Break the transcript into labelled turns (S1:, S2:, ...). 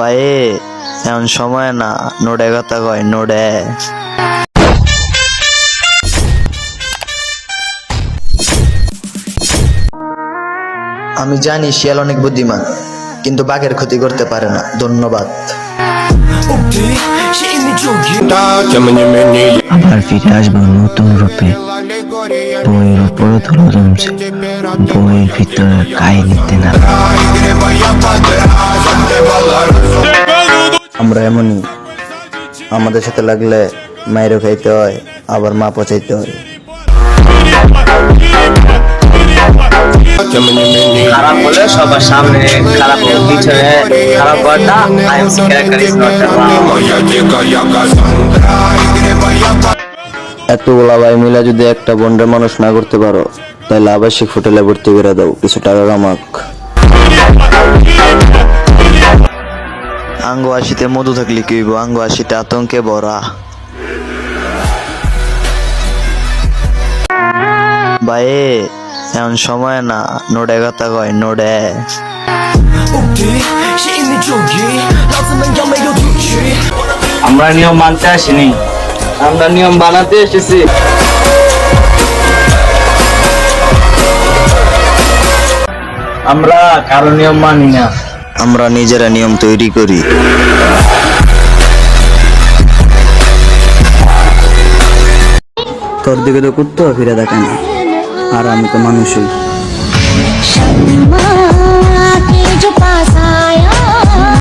S1: ভাই এমন সময় না, নোডে কথা কয় নোডে।
S2: আমি জানি শিয়াল অনেক বুদ্ধিমান, কিন্তু বাঘের ক্ষতি করতে পারে না। ধন্যবাদ।
S3: আবার ফিরে আসবো নতুন রূপে। বইয়ের উপরে ধুলো জমছে, বইয়ের ভিতরে কাহিনীতে না।
S2: আমরা এমনই, আমাদের সাথে লাগলে মায়েরও খাইতে হয়, আবার মা পচাইতে হয়।
S3: খারাপ হলে সবার সামনে খারাপ হোক, পিছনে খারাপ হওয়াটা
S2: এতগুলা ভাই মিলা যদি একটা বন্ডের মানুষ না করতে পারো, তাহলে আবাসিক হোটেলে ভর্তি করে দাও, কিছু টাকা কামাক।
S1: আঙ্গ আশিতে মধু থাকলে কি হইব, আঙ্গ আশিতে আতঙ্কে ভরা। ভাই এমন সময় না, নোডে কথা কয় নোডে।
S3: আমরা নিয়ম মানতে আসিনি, আমরা নিয়ম বানাতে এসেছি। আমরা কারো নিয়ম মানি না,
S1: আমরা নিজেরা নিয়ম তৈরি করি।
S2: তোর দিকে তো কুত্তো ফিরে দেখে না, আর আমি তো মানুষই।